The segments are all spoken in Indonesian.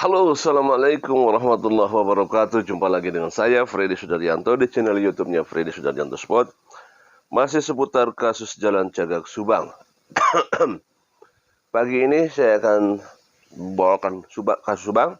Halo, Assalamualaikum warahmatullahi wabarakatuh. Jumpa lagi dengan saya, Freddy Sudaryanto, di channel YouTube-nya Freddy Sudaryanto Sport. Masih seputar kasus Jalan Cagak Subang. Pagi ini saya akan membawakan kasus Subang.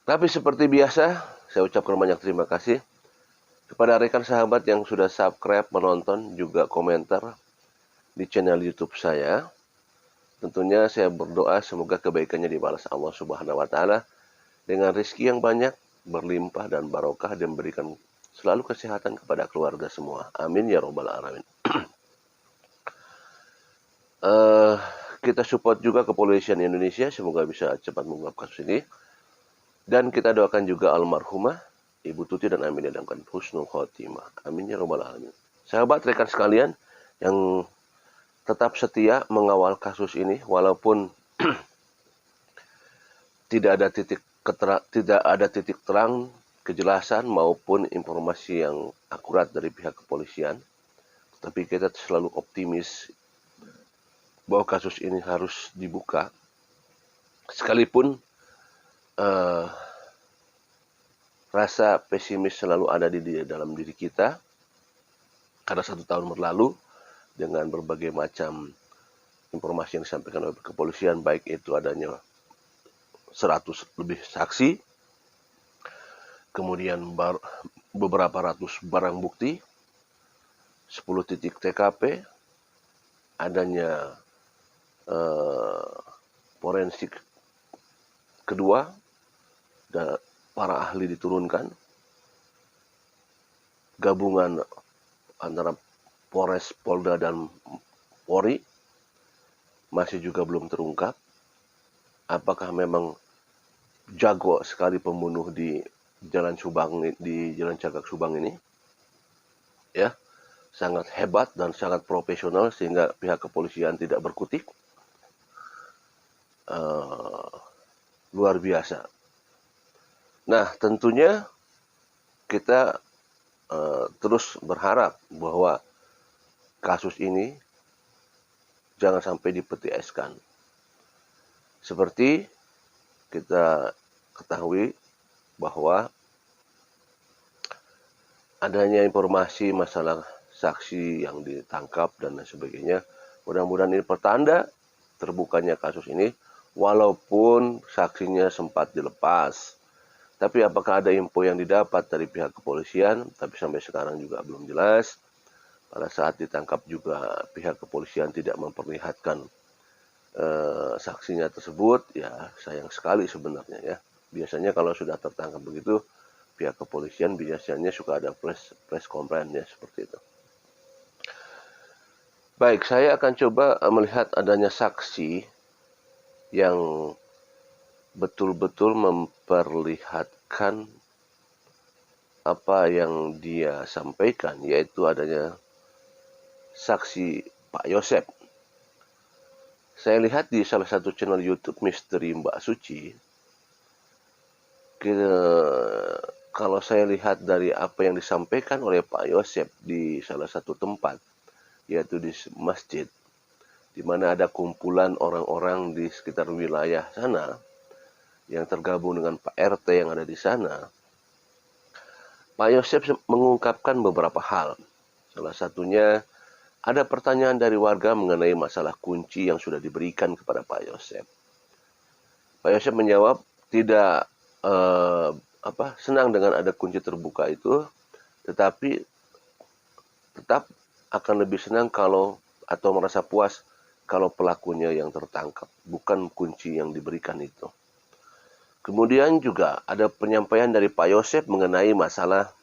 Tapi seperti biasa, saya ucapkan banyak terima kasih kepada rekan sahabat yang sudah subscribe, menonton, juga komentar di channel YouTube saya. Tentunya saya berdoa semoga kebaikannya dibalas Allah Subhanahu wa Ta'ala dengan rezeki yang banyak, berlimpah dan barokah, dan berikan selalu kesehatan kepada keluarga semua. Amin ya robbal alamin. Kita support juga kepolisian Indonesia, semoga bisa cepat mengungkap kasus ini. Dan kita doakan juga almarhumah Ibu Tuti dan Amin dalam husnul khotimah. Amin ya robbal alamin. Sahabat rekan sekalian yang tetap setia mengawal kasus ini, walaupun tidak ada titik terang, kejelasan maupun informasi yang akurat dari pihak kepolisian, tapi kita selalu optimis bahwa kasus ini harus dibuka, sekalipun rasa pesimis selalu ada di dalam diri kita karena 1 tahun berlalu dengan berbagai macam informasi yang disampaikan oleh kepolisian, baik itu adanya 100 lebih saksi, kemudian beberapa ratus barang bukti, 10 titik TKP, adanya forensik kedua, dan para ahli diturunkan, gabungan antara Polres, Polda, dan Polri masih juga belum terungkap. Apakah memang jago sekali pembunuh di Jalan Cagak Subang ini? Ya, sangat hebat dan sangat profesional sehingga pihak kepolisian tidak berkutik. Luar biasa. Nah, tentunya kita terus berharap bahwa kasus ini jangan sampai dipeti eskan. Seperti kita ketahui bahwa adanya informasi masalah saksi yang ditangkap dan lain sebagainya. Mudah-mudahan ini pertanda terbukanya kasus ini, walaupun saksinya sempat dilepas. Tapi apakah ada info yang didapat dari pihak kepolisian? Tapi sampai sekarang juga belum jelas. Pada saat ditangkap juga pihak kepolisian tidak memperlihatkan saksinya tersebut. Ya, sayang sekali sebenarnya ya. Biasanya kalau sudah tertangkap begitu, pihak kepolisian biasanya suka ada press conference ya, seperti itu. Baik, saya akan coba melihat adanya saksi yang betul-betul memperlihatkan apa yang dia sampaikan, yaitu adanya saksi Pak Yosep. Saya lihat di salah satu channel YouTube Misteri Mbak Suci, kalau saya lihat dari apa yang disampaikan oleh Pak Yosep di salah satu tempat, yaitu di masjid, di mana ada kumpulan orang-orang di sekitar wilayah sana yang tergabung dengan Pak RT yang ada di sana, Pak Yosep mengungkapkan beberapa hal. Salah satunya, ada pertanyaan dari warga mengenai masalah kunci yang sudah diberikan kepada Pak Yosep. Pak Yosep menjawab tidak senang dengan ada kunci terbuka itu, tetapi tetap akan lebih senang atau merasa puas kalau pelakunya yang tertangkap, bukan kunci yang diberikan itu. Kemudian juga ada penyampaian dari Pak Yosep mengenai masalah,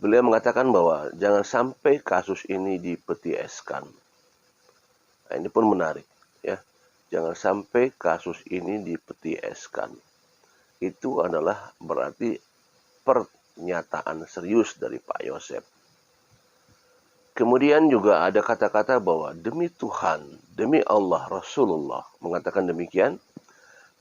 beliau mengatakan bahwa jangan sampai kasus ini dipeti eskan. Nah, ini pun menarik ya. Jangan sampai kasus ini dipeti eskan. Itu adalah berarti pernyataan serius dari Pak Yosep. Kemudian juga ada kata-kata bahwa demi Tuhan, demi Allah, Rasulullah mengatakan demikian.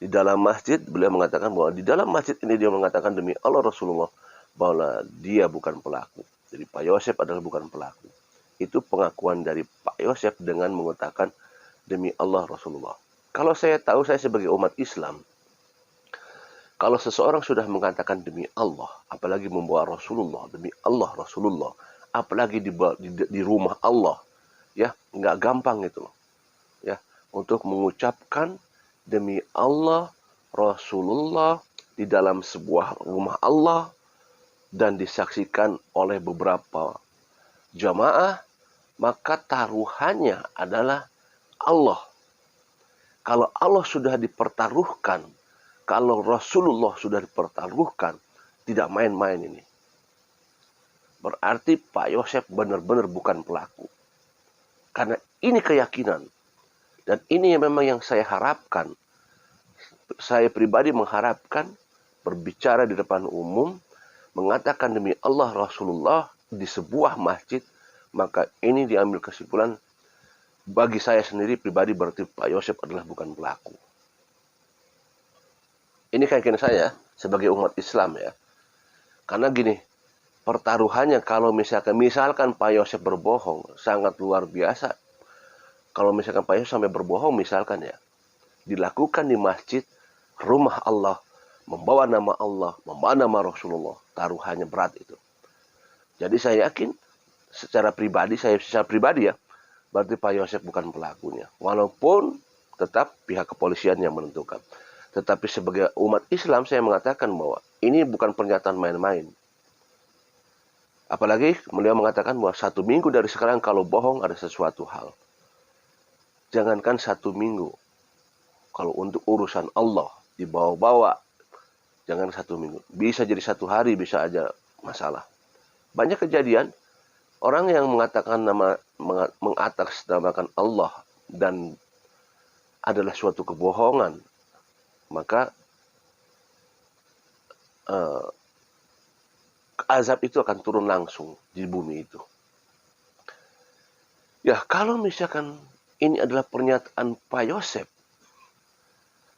Di dalam masjid, beliau mengatakan bahwa di dalam masjid ini dia mengatakan demi Allah, Rasulullah, bahwa dia bukan pelaku. Jadi Pak Yosep adalah bukan pelaku. Itu pengakuan dari Pak Yosep dengan mengatakan demi Allah Rasulullah. Kalau saya tahu, saya sebagai umat Islam, kalau seseorang sudah mengatakan demi Allah, apalagi membawa Rasulullah, demi Allah Rasulullah, apalagi di rumah Allah, ya nggak gampang itu loh, ya, untuk mengucapkan demi Allah Rasulullah di dalam sebuah rumah Allah dan disaksikan oleh beberapa jamaah, maka taruhannya adalah Allah. Kalau Allah sudah dipertaruhkan, kalau Rasulullah sudah dipertaruhkan, tidak main-main ini. Berarti Pak Yosef benar-benar bukan pelaku. Karena ini keyakinan. Dan ini yang memang yang saya harapkan. Saya pribadi mengharapkan berbicara di depan umum, mengatakan demi Allah Rasulullah di sebuah masjid, maka ini diambil kesimpulan bagi saya sendiri pribadi berarti Pak Yosef adalah bukan pelaku. Ini keyakinan saya sebagai umat Islam ya. Karena gini, pertaruhannya kalau misalkan Pak Yosef berbohong, sangat luar biasa. Kalau misalkan Pak Yosef sampai berbohong misalkan ya, dilakukan di masjid, rumah Allah, membawa nama Allah, membawa nama Rasulullah, taruhannya berat itu. Jadi saya yakin secara pribadi ya, berarti Pak Yosef bukan pelakunya. Walaupun tetap pihak kepolisian yang menentukan. Tetapi sebagai umat Islam saya mengatakan bahwa ini bukan pernyataan main-main. Apalagi beliau mengatakan bahwa 1 minggu dari sekarang kalau bohong ada sesuatu hal. Jangankan 1 minggu. Kalau untuk urusan Allah dibawa-bawa, jangan 1 minggu. Bisa jadi 1 hari, bisa aja masalah. Banyak kejadian orang yang mengatakan mengatasnamakan Allah dan adalah suatu kebohongan, maka azab itu akan turun langsung di bumi itu. Ya, kalau misalkan ini adalah pernyataan Pak Yosef,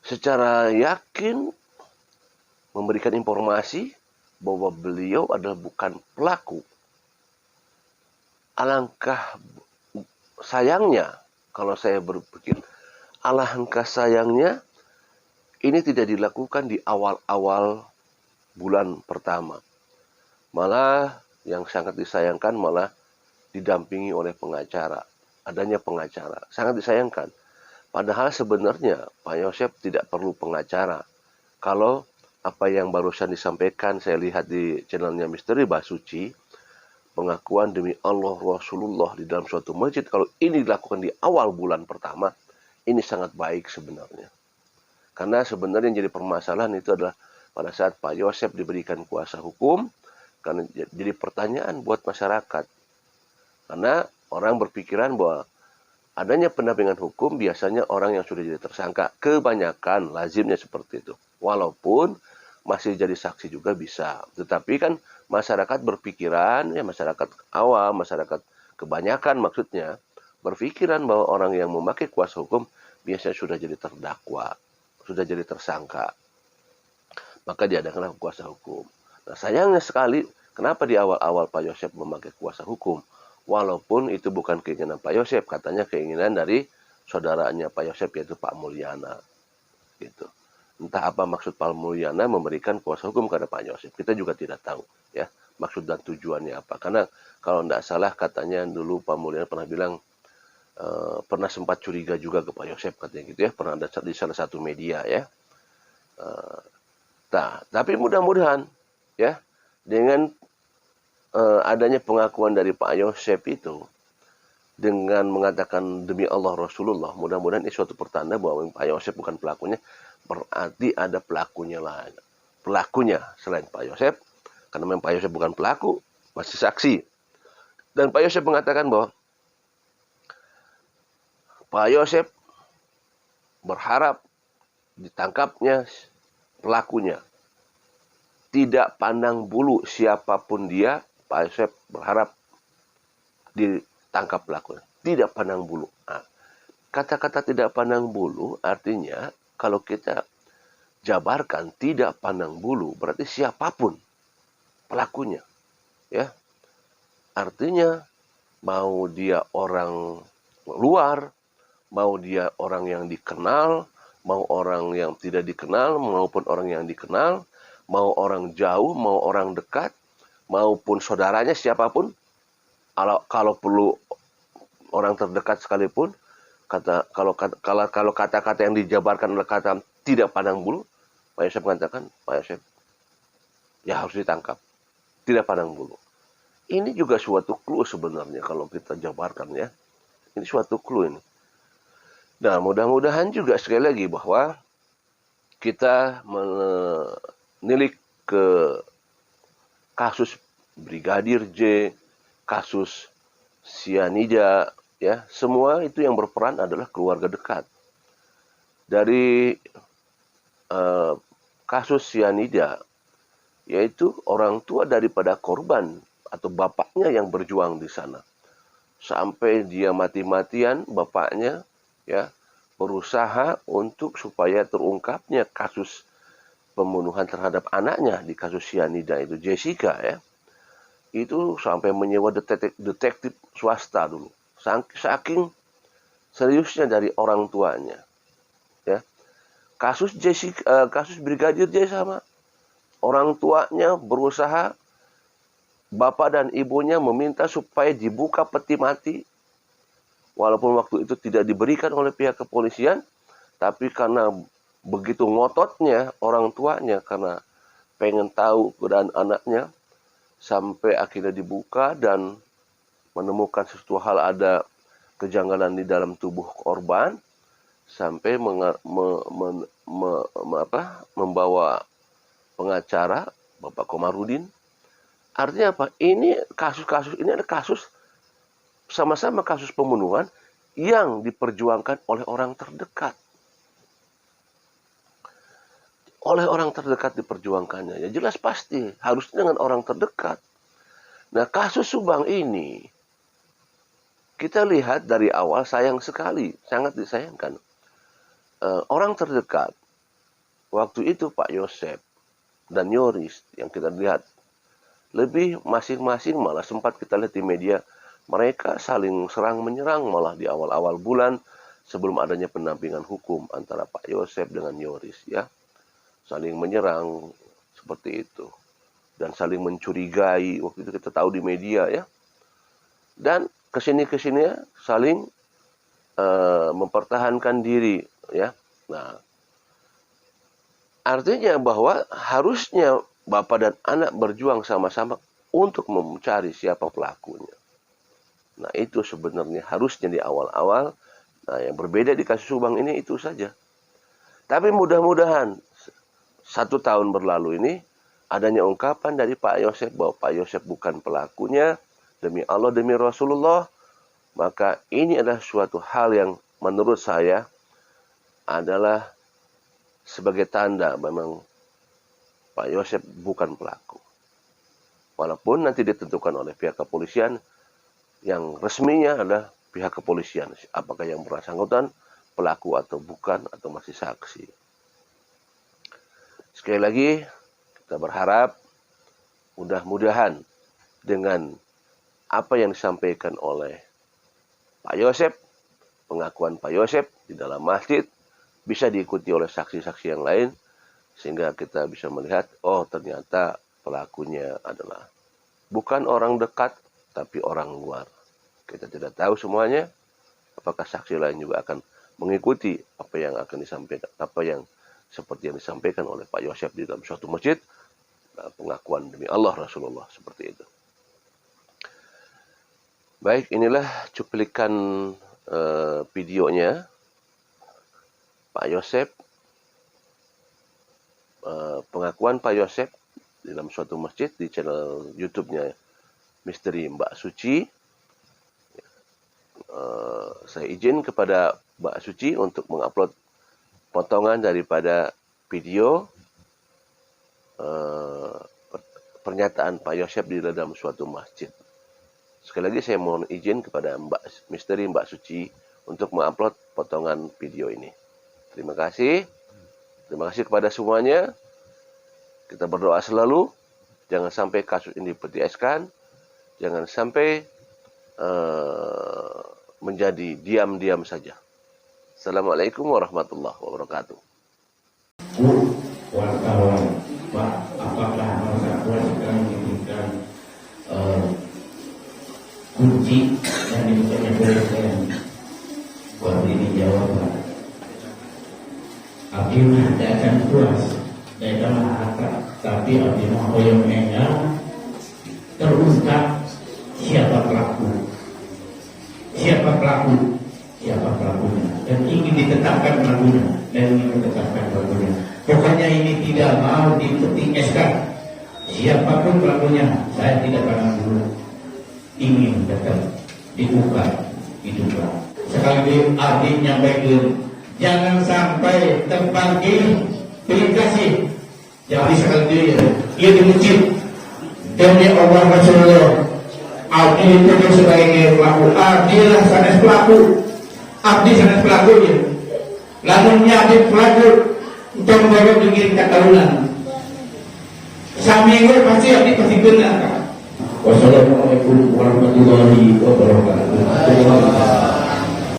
secara yakin memberikan informasi bahwa beliau adalah bukan pelaku. Alangkah sayangnya, kalau saya berpikir, alangkah sayangnya ini tidak dilakukan di awal-awal bulan pertama. Malah yang sangat disayangkan malah didampingi oleh pengacara. Adanya pengacara. Sangat disayangkan. Padahal sebenarnya Pak Yosef tidak perlu pengacara. Kalau apa yang barusan disampaikan saya lihat di channelnya Misteri Basuci, pengakuan demi Allah Rasulullah di dalam suatu masjid, kalau ini dilakukan di awal bulan pertama, ini sangat baik sebenarnya. Karena sebenarnya yang jadi permasalahan itu adalah pada saat Pak Yosef diberikan kuasa hukum, karena jadi pertanyaan buat masyarakat. Karena orang berpikiran bahwa adanya pendampingan hukum biasanya orang yang sudah jadi tersangka. Kebanyakan lazimnya seperti itu. Walaupun masih jadi saksi juga bisa. Tetapi kan masyarakat berpikiran, ya masyarakat awam, masyarakat kebanyakan maksudnya, berpikiran bahwa orang yang memakai kuasa hukum biasanya sudah jadi terdakwa, sudah jadi tersangka. Maka diadakanlah kuasa hukum. Nah, sayangnya sekali, kenapa di awal-awal Pak Yosef memakai kuasa hukum? Walaupun itu bukan keinginan Pak Yosef, katanya keinginan dari saudaranya Pak Yosef, yaitu Pak Mulyana. Gitu. Entah apa maksud Pak Mulyana memberikan kuasa hukum kepada Pak Yosef. Kita juga tidak tahu ya maksud dan tujuannya apa. Karena kalau tidak salah katanya dulu Pak Mulyana pernah bilang pernah sempat curiga juga ke Pak Yosef katanya gitu ya. Pernah ada di salah satu media ya. Tapi mudah-mudahan ya dengan adanya pengakuan dari Pak Yosef itu dengan mengatakan demi Allah Rasulullah, mudah-mudahan ini suatu pertanda bahwa Pak Yosef bukan pelakunya, berarti ada pelakunya lain. Pelakunya selain Pak Yosef, karena memang Pak Yosef bukan pelaku, masih saksi. Dan Pak Yosef mengatakan bahwa Pak Yosef berharap ditangkapnya pelakunya. Tidak pandang bulu siapapun dia, Pak Yosef berharap ditangkap pelakunya. Tidak pandang bulu. Nah, kata-kata tidak pandang bulu artinya kalau kita jabarkan tidak pandang bulu berarti siapapun pelakunya. Ya. Artinya mau dia orang luar, mau dia orang yang dikenal, mau orang yang tidak dikenal, maupun orang yang dikenal, mau orang jauh, mau orang dekat, maupun saudaranya siapapun, kalau perlu orang terdekat sekalipun, kalau kata-kata yang dijabarkan adalah kata tidak pandang bulu, Pak Yosef mengatakan, Pak Yosef ya harus ditangkap, tidak pandang bulu. Ini juga suatu clue sebenarnya kalau kita jabarkan ya. Ini suatu clue ini. Nah, mudah-mudahan juga sekali lagi bahwa kita menilik ke kasus Brigadir J, kasus sianida, ya, semua itu yang berperan adalah keluarga dekat. Dari kasus sianida, yaitu orang tua daripada korban atau bapaknya yang berjuang di sana. Sampai dia mati-matian, bapaknya ya berusaha untuk supaya terungkapnya kasus pembunuhan terhadap anaknya di kasus sianida itu, Jessica ya. Itu sampai menyewa detektif swasta dulu. Saking seriusnya dari orang tuanya. Ya. Kasus kasus Brigadir J sama. Orang tuanya berusaha, bapak dan ibunya meminta supaya dibuka peti mati. Walaupun waktu itu tidak diberikan oleh pihak kepolisian, tapi karena begitu ngototnya orang tuanya, karena pengen tahu keadaan anaknya, sampai akhirnya dibuka dan menemukan sesuatu hal, ada kejanggalan di dalam tubuh korban, sampai membawa pengacara Bapak Komarudin. Artinya apa? Ini kasus-kasus ini adalah kasus sama-sama kasus pembunuhan yang diperjuangkan oleh orang terdekat. Oleh orang terdekat diperjuangkannya. Ya jelas pasti, harusnya dengan orang terdekat. Nah, kasus Subang ini, kita lihat dari awal sayang sekali, sangat disayangkan. Orang terdekat, waktu itu Pak Yosef dan Yoris yang kita lihat, lebih masing-masing malah sempat kita lihat di media, mereka saling serang menyerang malah di awal-awal bulan sebelum adanya pendampingan hukum antara Pak Yosef dengan Yoris ya. Saling menyerang seperti itu. Dan saling mencurigai, waktu itu kita tahu di media ya. Dan kesini-kesini saling mempertahankan diri ya. Nah, artinya bahwa harusnya bapak dan anak berjuang sama-sama untuk mencari siapa pelakunya. Nah, itu sebenarnya harusnya di awal-awal. Nah, yang berbeda di kasus Subang ini itu saja. Tapi mudah-mudahan 1 tahun berlalu ini adanya ungkapan dari Pak Yosef bahwa Pak Yosef bukan pelakunya, demi Allah, demi Rasulullah, maka ini adalah suatu hal yang menurut saya adalah sebagai tanda memang Pak Yosef bukan pelaku. Walaupun nanti ditentukan oleh pihak kepolisian, yang resminya adalah pihak kepolisian. Apakah yang bersangkutan pelaku atau bukan, atau masih saksi. Sekali lagi, kita berharap mudah-mudahan dengan apa yang disampaikan oleh Pak Yosef, pengakuan Pak Yosef di dalam masjid, bisa diikuti oleh saksi-saksi yang lain, sehingga kita bisa melihat, oh ternyata pelakunya adalah bukan orang dekat, tapi orang luar. Kita tidak tahu semuanya, apakah saksi lain juga akan mengikuti apa yang akan disampaikan, apa yang seperti yang disampaikan oleh Pak Yosef di dalam suatu masjid, pengakuan demi Allah Rasulullah, seperti itu. Baik, inilah cuplikan videonya Pak Yosef, pengakuan Pak Yosef di dalam suatu masjid di channel YouTube-nya Misteri Mbak Suci. Saya izin kepada Mbak Suci untuk mengupload potongan daripada video pernyataan Pak Yosef di dalam suatu masjid. Sekali lagi saya mohon izin kepada Mbak Misteri Mbak Suci untuk mengupload potongan video ini. Terima kasih. Terima kasih kepada semuanya. Kita berdoa selalu, jangan sampai kasus ini dipetieskan, jangan sampai menjadi diam-diam saja. Assalamualaikum warahmatullahi wabarakatuh. Wartawan, Pak, apakah masa tua sekarang diberikan kunci yang diberikan presiden? Buat ini jawaban. Abdi mah akan puas, dan harta, tapi abdi mah hoyong enggak terungkap siapa pelaku, siapa pelakunya, dan ingin ditetapkan pelakunya, Pokoknya ini tidak mau dipetingeskan. Siapapun pelakunya, saya tidak pernah dulu ingin tetap dibuka hidupnya. Sekali abdi nyampaikan, jangan sampai terpanggil pilih. Jadi sekali ia dimuncul demi Allah Rasulullah. Abdi itu sebagai pelaku, abdilah sanes pelaku, abdi sanes pelakunya. Lamunnya abdi pelaku untuk membawa dengan katarunan. Saminggu pasti abdi pasti benar. Wassalamualaikum warahmatullahi wabarakatuh.